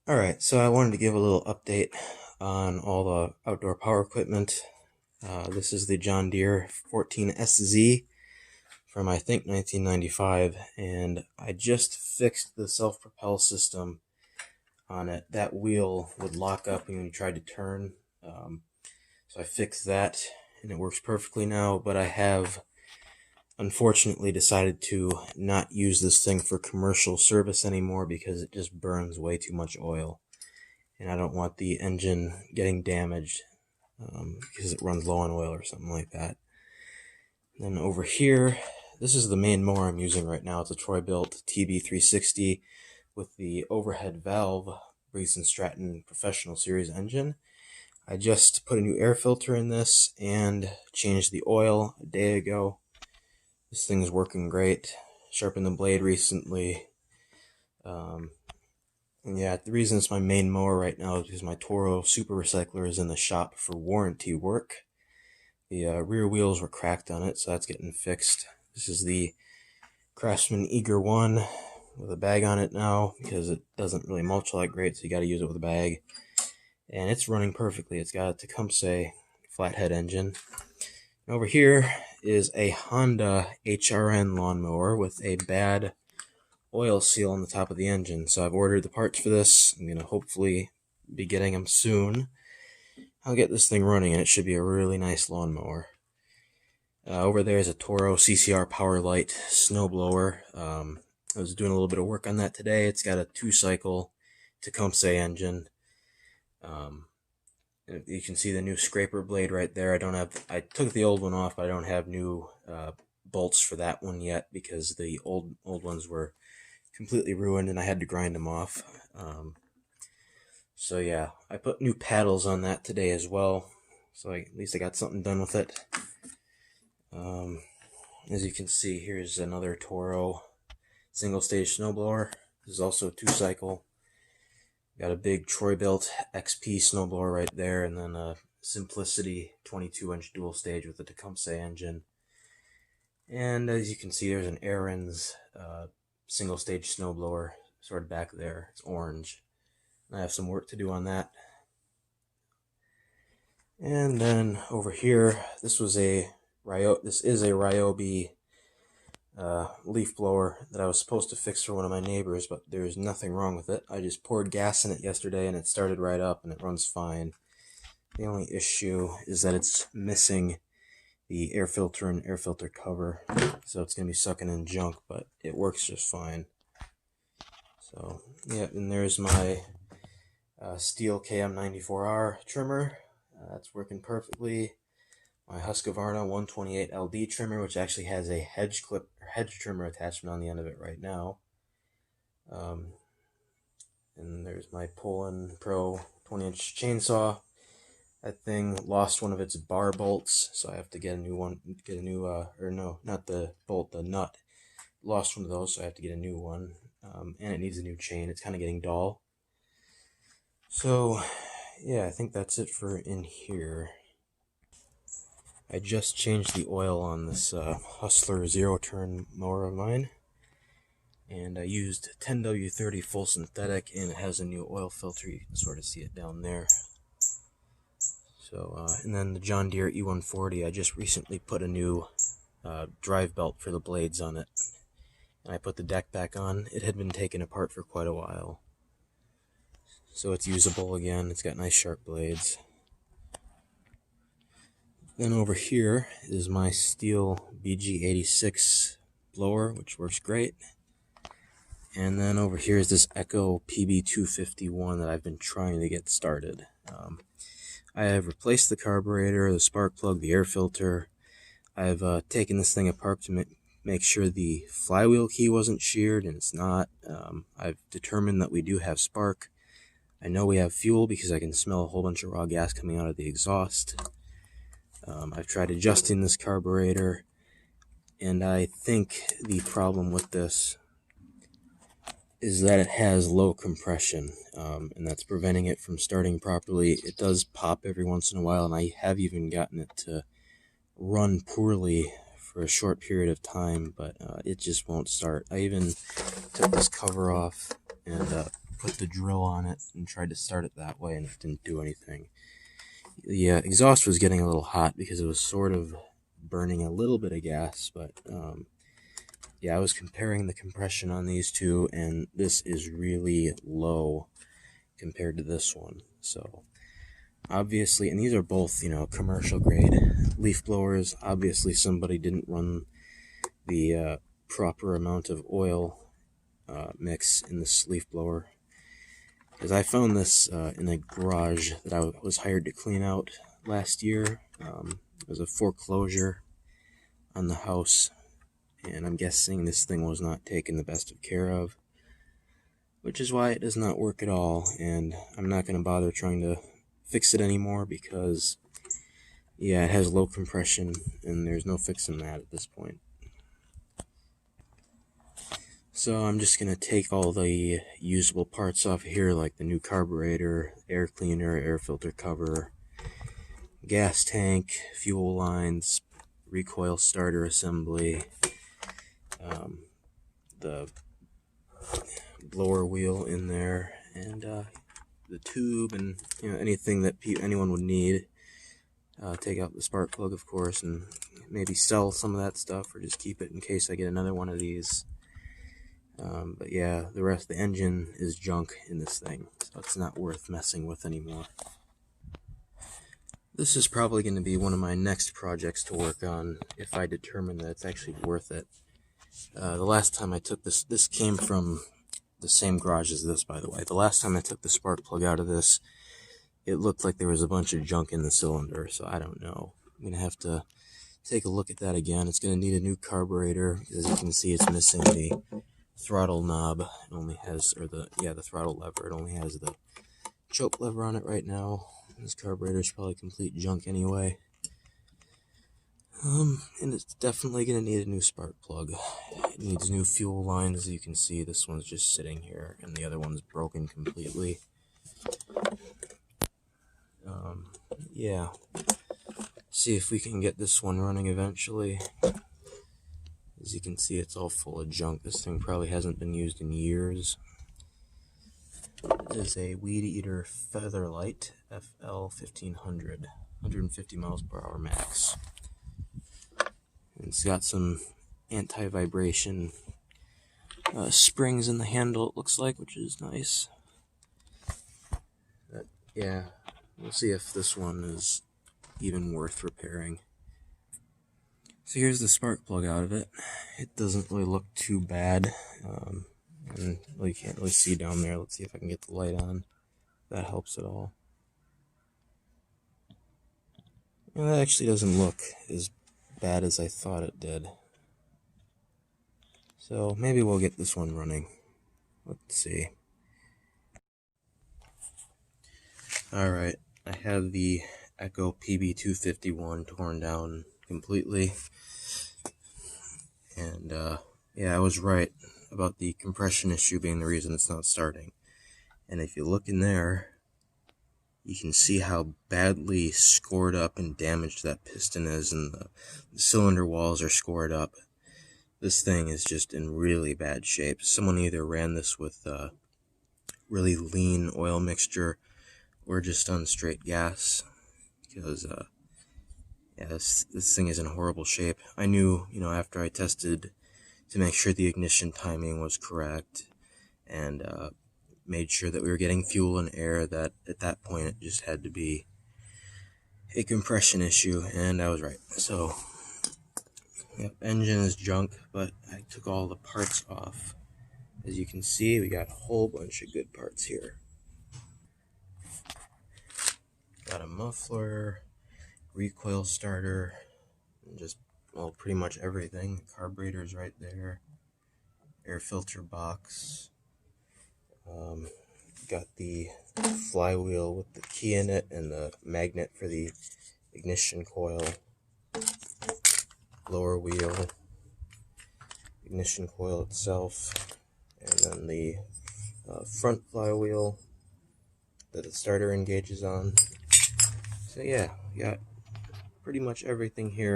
Alright, so I wanted to give a little update on all the outdoor power equipment. This is the John Deere 14SZ from I think 1995, and I just fixed the self-propel system on it. That wheel would lock up when you tried to turn, so I fixed that and it works perfectly now, but I have unfortunately decided to not use this thing for commercial service anymore because it just burns way too much oil. And I don't want the engine getting damaged because it runs low on oil or something like that. Then over here, this is the main mower I'm using right now. It's a Troy-built TB360 with the overhead valve Briggs & Stratton Professional Series engine. I just put a new air filter in this and changed the oil a day ago. This thing's working great. Sharpened the blade recently. And yeah, the reason it's my main mower right now is because my Toro Super Recycler is in the shop for warranty work. The rear wheels were cracked on it, so that's getting fixed. This is the Craftsman Eager 1 with a bag on it now because it doesn't really mulch all that great, so you got to use it with a bag. And it's running perfectly. It's got a Tecumseh flathead engine. And over here is a Honda HRN lawnmower with a bad oil seal on the top of the engine. So I've ordered the parts for this. I'm going to hopefully be getting them soon. I'll get this thing running and it should be a really nice lawnmower. Over there is a Toro CCR Powerlight snowblower. I was doing a little bit of work on that today. It's got a 2-cycle Tecumseh engine. You can see the new scraper blade right there. I took the old one off, but I don't have new bolts for that one yet because the old ones were completely ruined and I had to grind them off. So yeah, I put new paddles on that today as well. So at least I got something done with it. As you can see, here's another Toro single-stage snowblower. This is also a 2-cycle. Got a big Troy-built XP snowblower right there, and then a Simplicity 22-inch dual-stage with a Tecumseh engine. And as you can see, there's an Ariens single-stage snowblower sort of back there. It's orange. I have some work to do on that. And then over here, this is a Ryobi leaf blower that I was supposed to fix for one of my neighbors, but there's nothing wrong with it. I just poured gas in it yesterday and it started right up and it runs fine. The only issue is that it's missing the air filter and air filter cover, so it's going to be sucking in junk, but it works just fine. So yeah, and there's my Steel KM94R trimmer. That's working perfectly. My Husqvarna 128 LD trimmer, which actually has a hedge trimmer attachment on the end of it right now. And there's my Poulan Pro 20-inch chainsaw. That thing lost one of its bar bolts, so I have to get a new one. Or no, not the bolt, the nut. Lost one of those, so I have to get a new one. And it needs a new chain. It's kind of getting dull. So, yeah, I think that's it for in here. I just changed the oil on this Hustler zero-turn mower of mine. And I used 10W30 full synthetic, and it has a new oil filter. You can sort of see it down there. So, and then the John Deere E140, I just recently put a new drive belt for the blades on it. And I put the deck back on. It had been taken apart for quite a while. So it's usable again. It's got nice sharp blades. Then over here is my Steel BG86 blower, which works great. And then over here is this Echo PB251 that I've been trying to get started. I have replaced the carburetor, the spark plug, the air filter. I've taken this thing apart to make sure the flywheel key wasn't sheared, and it's not. I've determined that we do have spark. I know we have fuel because I can smell a whole bunch of raw gas coming out of the exhaust. I've tried adjusting this carburetor, and I think the problem with this is that it has low compression, and that's preventing it from starting properly. It does pop every once in a while, and I have even gotten it to run poorly for a short period of time, but it just won't start. I even took this cover off and put the drill on it and tried to start it that way, and it didn't do anything. The exhaust was getting a little hot because it was sort of burning a little bit of gas, but yeah, I was comparing the compression on these two, and this is really low compared to this one. So obviously, and these are both, commercial grade leaf blowers. Obviously, somebody didn't run the proper amount of oil mix in this leaf blower, because I found this in a garage that I was hired to clean out last year. It was a foreclosure on the house, and I'm guessing this thing was not taken the best of care of, which is why it does not work at all, and I'm not going to bother trying to fix it anymore because, yeah, it has low compression, and there's no fixing that at this point. So I'm just going to take all the usable parts off here, like the new carburetor, air cleaner, air filter cover, gas tank, fuel lines, recoil starter assembly, the blower wheel in there, and the tube, and anything that anyone would need. Take out the spark plug, of course, and maybe sell some of that stuff, or just keep it in case I get another one of these. But yeah, the rest of the engine is junk in this thing, so it's not worth messing with anymore. This is probably going to be one of my next projects to work on if I determine that it's actually worth it. The last time I took this came from the same garage as this, by the way. The last time I took the spark plug out of this, it looked like there was a bunch of junk in the cylinder, so I don't know. I'm going to have to take a look at that again. It's going to need a new carburetor, because as you can see, it's missing the throttle knob. It only has, the throttle lever. It only has the choke lever on it right now. This carburetor is probably complete junk anyway. And it's definitely going to need a new spark plug. It needs new fuel lines. As you can see, this one's just sitting here, and the other one's broken completely. Yeah. See if we can get this one running eventually. As you can see, it's all full of junk. This thing probably hasn't been used in years. This is a Weed Eater Featherlight FL 1500, 150 miles per hour max. And it's got some anti-vibration springs in the handle, it looks like, which is nice. But yeah, we'll see if this one is even worth repairing. So here's the spark plug out of it. It doesn't really look too bad. And you can't really see down there. Let's see if I can get the light on. That helps at all. And that actually doesn't look as bad as I thought it did. So maybe we'll get this one running. Let's see. Alright, I have the Echo PB251 torn down completely. And yeah, I was right about the compression issue being the reason it's not starting. And if you look in there, you can see how badly scored up and damaged that piston is, and the cylinder walls are scored up. This thing is just in really bad shape. Someone either ran this with really lean oil mixture or just on straight gas, because yeah, this thing is in horrible shape. I knew, after I tested to make sure the ignition timing was correct, and made sure that we were getting fuel and air, that at that point it just had to be a compression issue, and I was right. So, yep, engine is junk, but I took all the parts off. As you can see, we got a whole bunch of good parts here. Got a muffler, recoil starter, and just, well, pretty much everything. The carburetor's right there. Air filter box. Got the flywheel with the key in it and the magnet for the ignition coil. Lower wheel. Ignition coil itself. And then the front flywheel that the starter engages on. So yeah, we got pretty much everything here.